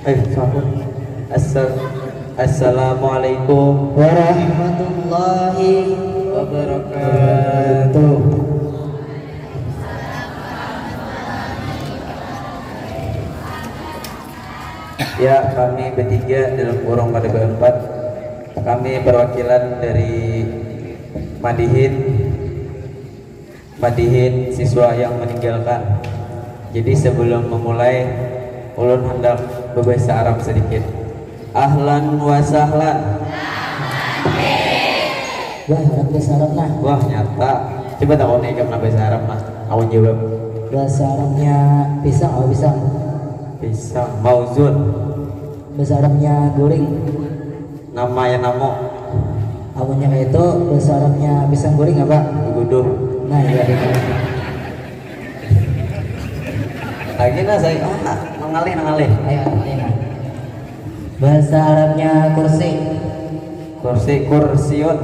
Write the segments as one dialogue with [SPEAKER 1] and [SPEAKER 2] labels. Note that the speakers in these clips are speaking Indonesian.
[SPEAKER 1] Assal- Assalamualaikum
[SPEAKER 2] warahmatullahi
[SPEAKER 1] wabarakatuh. Ya, kami bertiga dalam kurung pada berempat. Kami perwakilan dari Madihin siswa yang meninggalkan. Jadi sebelum memulai, ulun hendak berbahasa Arab sedikit. Ahlan wa sahlan.
[SPEAKER 2] wah bahasa Arab nah.
[SPEAKER 1] Wah nyata. Coba tak kau naikkan bahasa Arab mas. Aku jawab.
[SPEAKER 2] Bahasa Arabnya pisang, oh pisang.
[SPEAKER 1] Pisang. Mauzun.
[SPEAKER 2] Bahasa Arabnya goreng.
[SPEAKER 1] Nama yang namo.
[SPEAKER 2] Awalnya kayak itu bahasa Arabnya pisang goreng apa?
[SPEAKER 1] Guduh.
[SPEAKER 2] Nah ya
[SPEAKER 1] Lagi nah saya mengalih.
[SPEAKER 2] ayo nah. Bahasa Arabnya kursi,
[SPEAKER 1] Kursiun.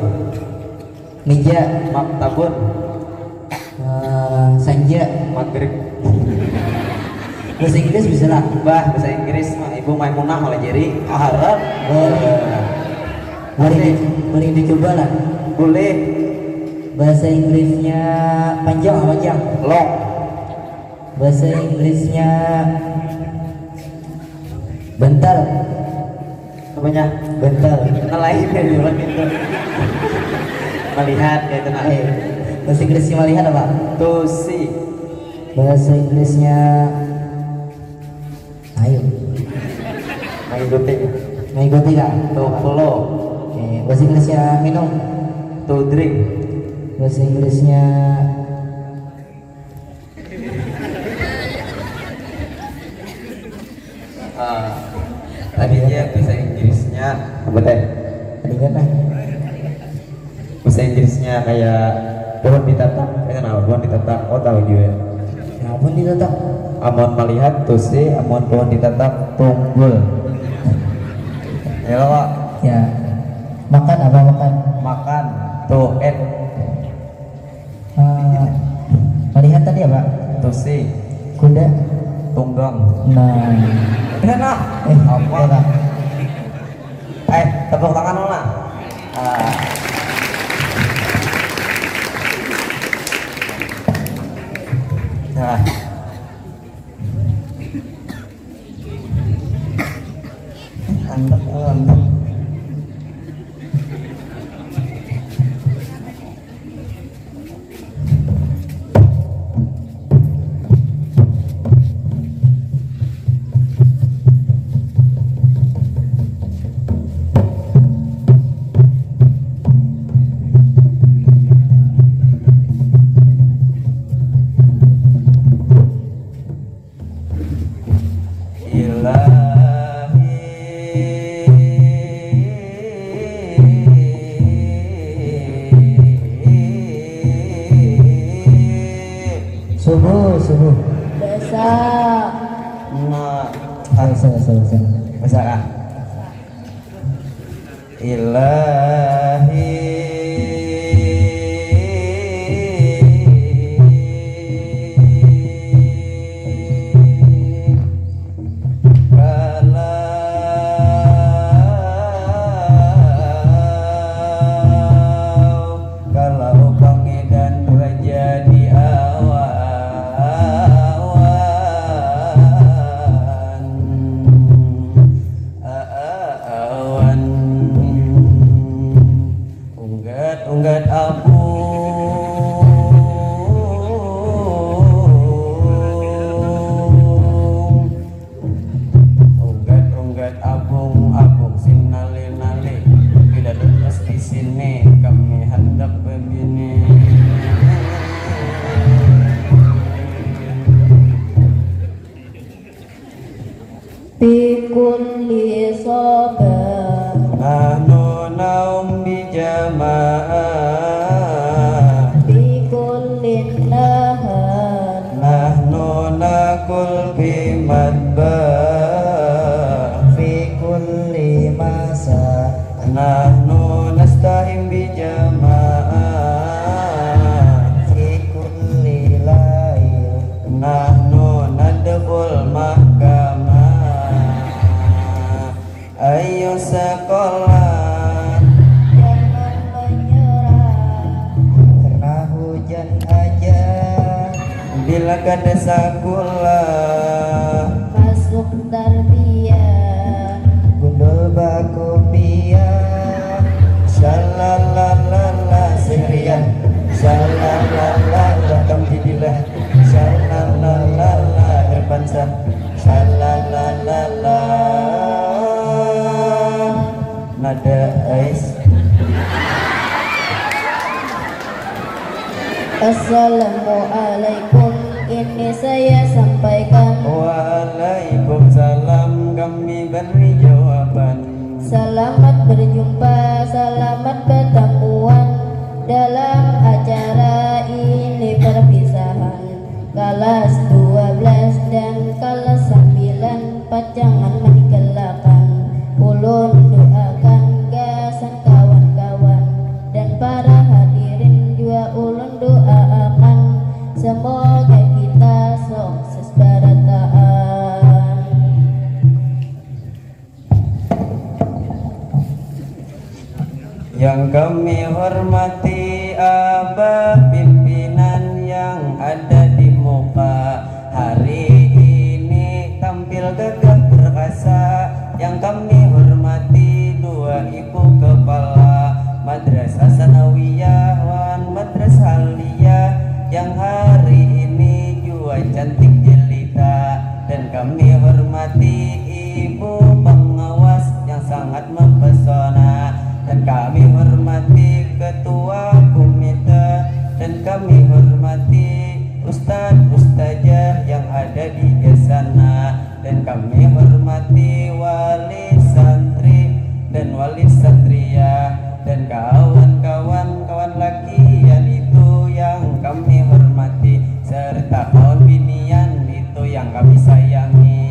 [SPEAKER 2] meja,
[SPEAKER 1] Maktabun.
[SPEAKER 2] sanja.
[SPEAKER 1] Maghrib.
[SPEAKER 2] Bahasa Inggris bisa lah.
[SPEAKER 1] Bahasa Inggris mah Ibu Maimunah malah jadi Arab.
[SPEAKER 2] Boleh dicoba lah.
[SPEAKER 1] Boleh.
[SPEAKER 2] Bahasa Inggrisnya panjang apa panjang?
[SPEAKER 1] Long.
[SPEAKER 2] Bahasa Inggrisnya bentar.
[SPEAKER 1] Apanya?
[SPEAKER 2] Bentar.
[SPEAKER 1] Kenal lain dari orang itu. Melihat kayak itu nah.
[SPEAKER 2] Bahasa Inggrisnya melihat apa?
[SPEAKER 1] To see.
[SPEAKER 2] Bahasa Inggrisnya ayo
[SPEAKER 1] Mengikuti.
[SPEAKER 2] mengikuti kak.
[SPEAKER 1] To follow.
[SPEAKER 2] Oke. Bahasa Inggrisnya minum.
[SPEAKER 1] To drink.
[SPEAKER 2] Bahasa Inggrisnya
[SPEAKER 1] Tadinya bahasa Inggrisnya apa teh?
[SPEAKER 2] tadi kan nah.
[SPEAKER 1] Bahasa Inggrisnya kayak pohon ditatak. Kenapa pohon ditatak? Oh tahu juga.
[SPEAKER 2] Ya ampun ditetap.
[SPEAKER 1] Amon melihat to see, amon pohon ditatak tunggul. Ya lo Pak.
[SPEAKER 2] Ya. Makan apa makan?
[SPEAKER 1] Makan to eat.
[SPEAKER 2] Melihat tadi apa?
[SPEAKER 1] To see.
[SPEAKER 2] Kuda.
[SPEAKER 1] Tunggang.
[SPEAKER 2] Nah.
[SPEAKER 1] Enak. Apa?
[SPEAKER 2] Enak.
[SPEAKER 1] Tepuk tangan lo lah. Nah. Mantap.
[SPEAKER 2] Subuh.
[SPEAKER 3] Besok.
[SPEAKER 1] Nah,
[SPEAKER 2] Selesai.
[SPEAKER 1] bisa kah? Ilahi kalau pangedan raja di awan unggat abung sinali bila lepas di sini kami hendak begini.
[SPEAKER 3] Bikulli sobar.
[SPEAKER 1] Nahnu naum bijamaah.
[SPEAKER 3] Bikulli nahar.
[SPEAKER 1] Nahnu nakul bimadbah.
[SPEAKER 2] Fi kulli masa.
[SPEAKER 1] Nahnu nasta'in bijamaah.
[SPEAKER 2] Fi kulli lail.
[SPEAKER 1] Nahnu nadkhul mahkamah. sekolah.
[SPEAKER 3] Jangan menyerah,
[SPEAKER 2] karena hujan aja.
[SPEAKER 1] Bila kada sekolah,
[SPEAKER 3] masuk tarbiyah.
[SPEAKER 2] Gundul baku pia.
[SPEAKER 1] Shalalala sehrian, shalalala kamjidilah, shalalala irfansa, shalalala nada ais.
[SPEAKER 3] Assalamualaikum, ini saya sampaikan.
[SPEAKER 1] Waalaikumsalam, kami beri jawaban.
[SPEAKER 3] Selamat berjumpa, selamat ketemuan dalam acara ini perpisahan. Kelas 12 dan kelas 9 jangan meninggalkan. Ulun doakan gasan kawan-kawan dan para hadirin juga ulun doakan semoga kita sukses barataan.
[SPEAKER 1] Yang kami hormati abah pimpinan yang ada di muka hari ini tampil gagah perkasa. Yang kami hormati dua ibu kepala Madrasah Sanawiyah wan Madrasah Aliyah yang hari ini juga cantik jelita. Dan kami hormati ibu pengawas yang sangat mempesona. Dan kami hormati ketua komite. Dan kami hormati ustadz-ustazah yang ada di sana. Dan kami hormati wali santri dan wali satria. Dan kawan-kawan lakian itu yang kami hormati. Serta kawan binian itu yang kami sayangi.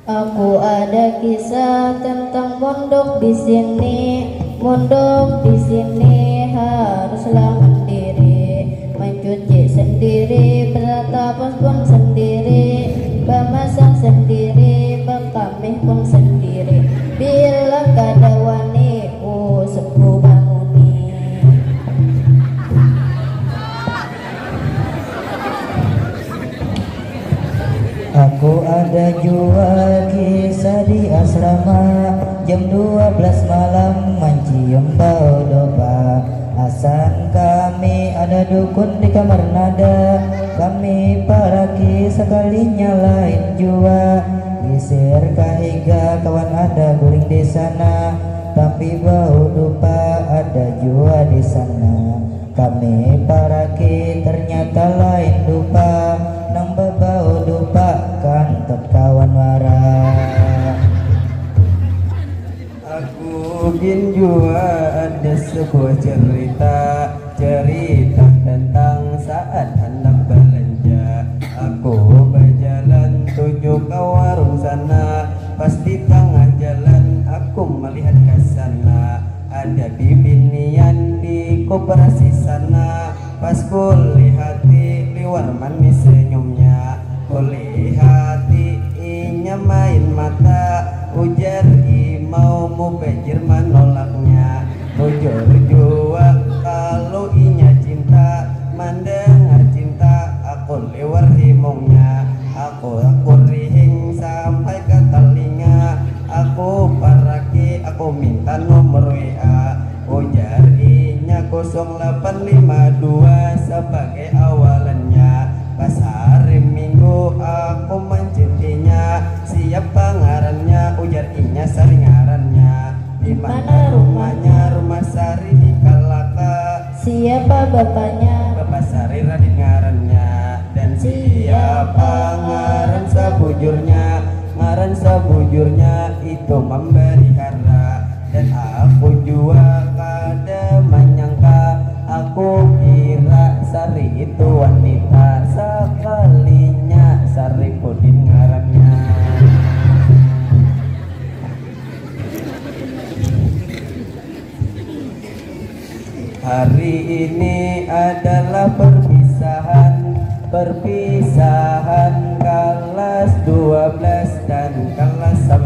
[SPEAKER 3] Aku ada kisah tentang mondok di sini. Mondok di sini haruslah mandiri, mencuci sendiri, bertapus pun sendiri, memasak sendiri, berkamih pun sendiri. Bila kada wani, sepuh banguni.
[SPEAKER 2] Aku ada jua kisah di asrama. Jam 12 malam mencium bau doba. Hasan kami ada dukun di kamar nada. Kami paraki sekalinya lain jua. Geser kahiga kawan ada guling di sana. Tapi bau dupa ada jua di sana. Kami paraki ternyata lain dupa. Nambah bau dupa kantot kawan marah.
[SPEAKER 1] Aku bin jua ada sebuah cerita tentang saat hendak belanja. Aku berjalan tuju ke warung sana. Pas di tengah jalan aku melihat ke sana. Ada bibinian di koperasi sana. Pas ku lihati liwar manis senyumnya. Ku lihati inya main mata. Ujar mau bejir menolaknya. Ujur jua kalau inya cinta. Mendengar cinta aku liwar himungnya. Aku rihing sampai ke telinga. Aku paraki aku minta nomor WA. Ujar inya 0852 sebagai awalannya. Pas hari Minggu aku mencetinya. Siapa ngarannya? Ujar inya sari ngarannya. Di mana rumahnya? Rumah Sari di Kalaka.
[SPEAKER 3] Siapa bapaknya?
[SPEAKER 1] Bapak Sari Radin ngarannya. Dan siapa ngaran sabujurnya? Ngaran sabujurnya itu memberi harta. Dan aku juga kada menyangka. Aku kira Sari itu wanita. Sekalinya Sari Pudin ngarannya. Hari ini adalah perpisahan kelas 12 dan kelas 9.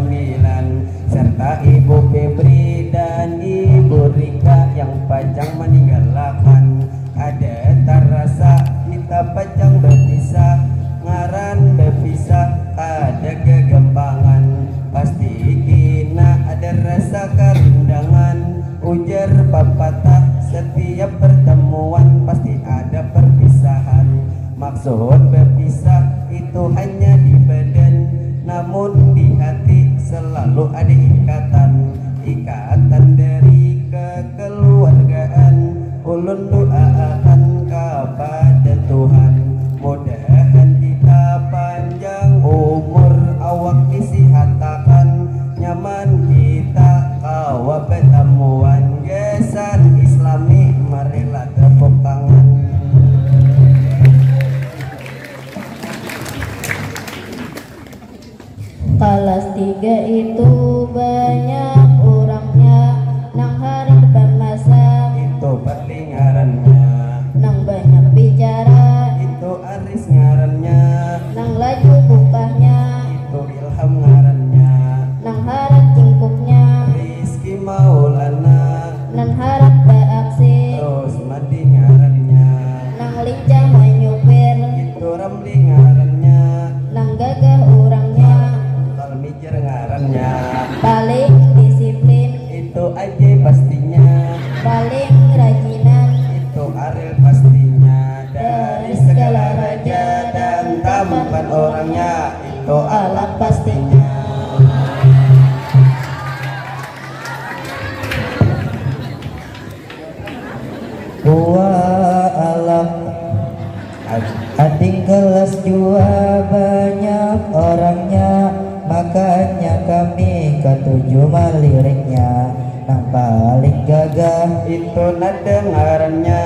[SPEAKER 1] serta Ibu Febri dan Ibu Rika yang pajang meninggalkan. Ada terasa kita pajang berpisah, ngaran berpisah ada kegempangan. Pasti kina ada rasa kerindangan, ujar pepatah setiap pertemuan pasti ada perpisahan. Maksud berpisah itu hanya di badan, namun di hati selalu ada ikatan. Ikatan dari kekeluargaan. Ulun doakan kepada Tuhan, mudahan kita panjang umur, awak disihatakan, nyaman kita kawa pertemuan. Gesan Islami, marilah tepuk tangan.
[SPEAKER 3] Kelas 3 itu banyak orangnya, nang hari bermasa
[SPEAKER 1] Itu berli ngarannya,
[SPEAKER 3] nang banyak bicara,
[SPEAKER 1] itu Aris ngarannya,
[SPEAKER 3] nang laju bukahnya,
[SPEAKER 1] itu Ilham ngarannya,
[SPEAKER 3] nang harap cingkupnya,
[SPEAKER 1] Rizky Maulana,
[SPEAKER 3] nang harap beraksi,
[SPEAKER 1] terus Madi ngarannya,
[SPEAKER 3] nang lincah menyupir,
[SPEAKER 1] itu Ramli ngarannya,
[SPEAKER 3] nang gagah orangnya,
[SPEAKER 1] Kalmijer ngarannya,
[SPEAKER 3] paling disiplin,
[SPEAKER 1] itu aja pastinya,
[SPEAKER 3] paling rajinan,
[SPEAKER 1] itu Ariel pastinya. Dari segala raja dan tampan orangnya, itu alam pastinya.
[SPEAKER 2] Wa alam adik kelas 2 banyak orangnya, makanya kami ketujuh maliriknya. Yang paling gagah
[SPEAKER 1] Itu nada ngarannya,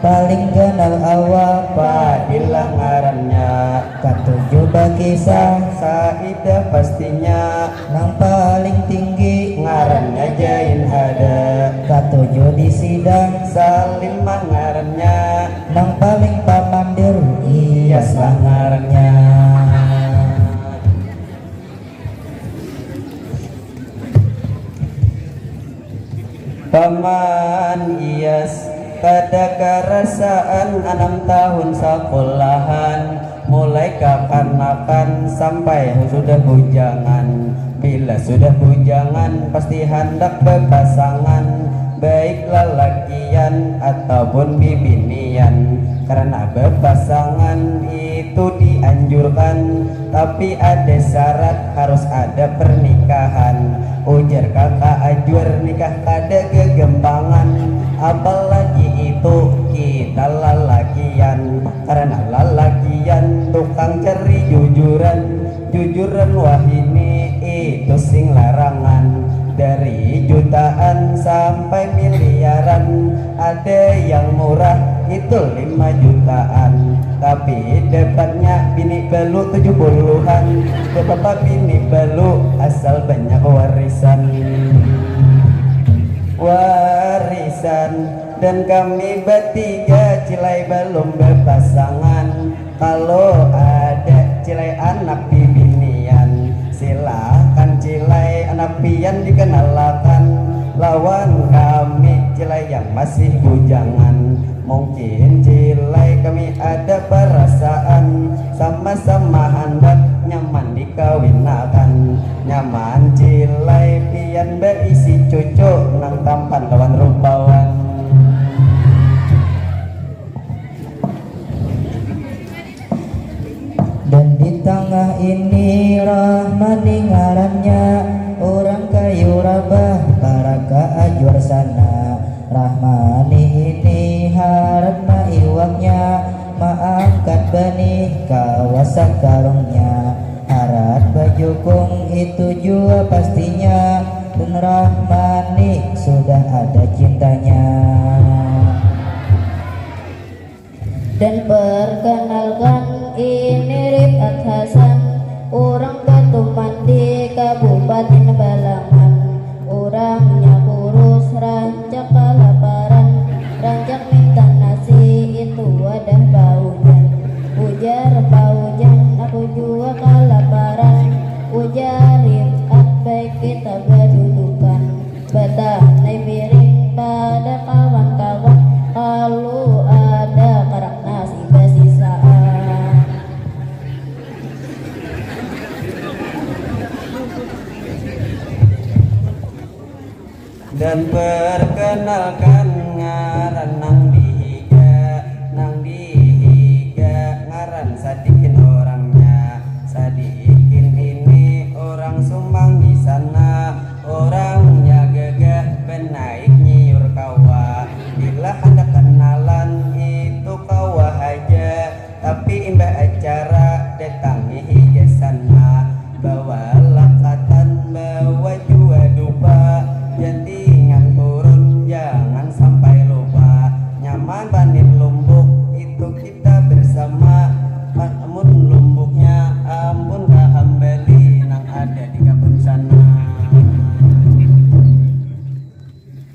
[SPEAKER 2] paling kenal awak
[SPEAKER 1] Fadilah ngarannya,
[SPEAKER 2] ketujuh bakisah.
[SPEAKER 1] Saidah pastinya,
[SPEAKER 2] Yang paling tinggi
[SPEAKER 1] ngarannya Jain Hada,
[SPEAKER 2] ketujuh di sidang.
[SPEAKER 1] Salimah ngarannya,
[SPEAKER 2] Yang paling pamandir
[SPEAKER 1] Iyaslah ngarannya. Paman Iyas kada kerasaan 6 tahun sekolahan, mulai kekanakan sampai sudah bujangan. Bila sudah bujangan pasti hendak berpasangan, baik lelakian ataupun bibinian. Karena berpasangan itu dianjurkan, tapi ada syarat harus ada pernikahan. Ujar kakak ajur nikah kada kegempangan, apalagi itu kita lelakian. Karena lelakian tukang cari jujuran, jujuran wah ini itu sing larangan. Dari jutaan sampai miliaran, ada yang murah itu 5 jutaan, tapi dapatnya bini balu 70-an. Betapa bini balu asal banyak warisan. Dan kami bertiga cilai belum berpasangan. Kalau ada cilai anak bibinian, silahkan cilai anak pian dikenalkan. Lawan kami cilai yang masih bujangan. Mungkin cilai kami ada perasaan, sama-sama hendak nyaman dikawinakan. Nyaman cilai pian berisi cucu, nang tampan lawan rupawan.
[SPEAKER 2] Dan di tengah ini Rahmani ngarannya, orang kayu rabah baraka ajur sana. Rahmani ini harap iwaknya, maangkat benih kawasan karungnya. Harap bajukung itu jua pastinya, dan Rahmani sudah ada cintanya.
[SPEAKER 3] Dan perkenalkan ini Rifat Hasan, orang Batuman di Kabupaten Balangan. Orangnya kurus, rancak kelaparan, rancak minta nasi itu wadah baunya. Ujar baujan, aku juga kelaparan. Ujar Rifat baik kita berdua.
[SPEAKER 1] dan perkenalkan ngaran nang dihiga ngaran Sadikin orangnya. Sadikin ini orang Sumbang di sana, orangnya gagah penaik nyiur kawah. Bila hendak kenalan itu kawah aja, tapi imbah acara datangi higa sana. Bawa lakatan, bawa jua dupa, jantingan turun jangan sampai lupa. Nyaman bandit Lombok itu kita bersama, amun Lomboknya ampun gak hambali nang ada di kampung sana.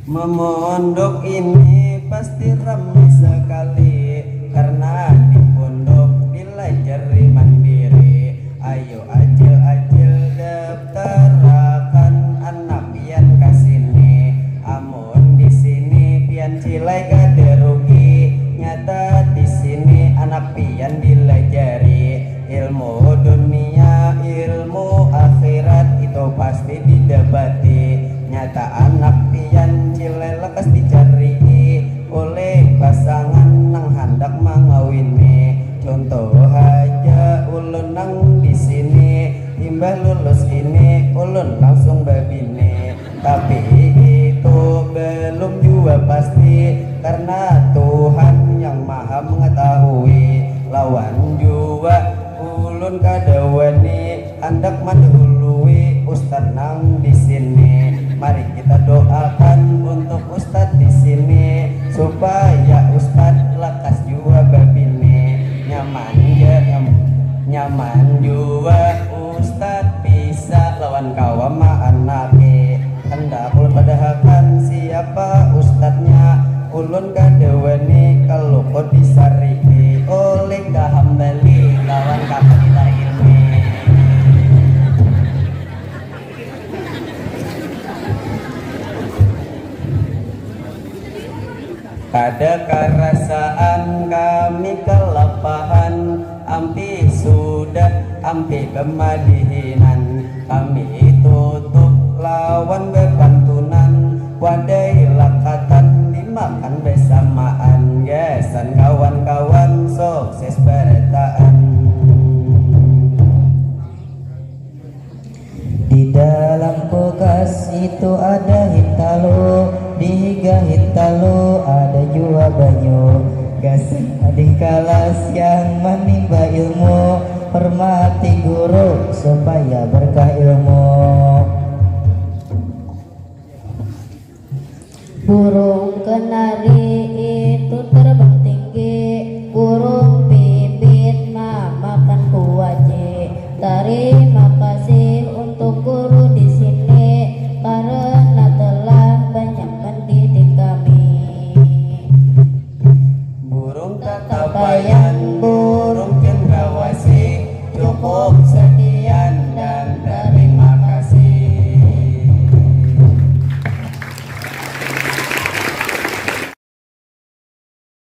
[SPEAKER 1] Memondok ini pasti ramai sekali, karena di pondok dilajari mandiri. Ayo ajil daftarkan anak pian kasini, amun di sini pian cilai gade rugi. Nyata di sini anak pian dilajari, ilmu dunia ilmu akhirat itu pasti didapati. Nyata anak pian cilai lekas dicari oleh pasangan nang hendak mengawini. Contoh aja ulun nang di sini, imbah lulus ini ulun langsung babine. Tapi itu belum juga pasti, karena Tuhan yang maha mengetahui. Lawan juga ulun kadawani hendak mendahului ustad nang di sini. Mari kita doakan untuk ustad di sini, supaya ustad lekas juga babine. Nyaman juga ustad bisa lawan kawama anake. Hendak ulun padahakan siapa ustadnya, ulun kadawani kalau kau disariki oleh kahambali lawan kapita ilmi. Ada kerasaan kami kelapahan, ampi sudah ampi kemadihinan. Kami tutup lawan bepantunan, wadai lakatan dimakan bersamaan. Gesan kawan-kawan sukses bertaan.
[SPEAKER 2] Di dalam kulkas itu ada hintalo, di higa hintalo ada jua banyu. Gasing adik kelas yang menimba ilmu, hormati guru supaya berkah ilmu.
[SPEAKER 3] Burung kenari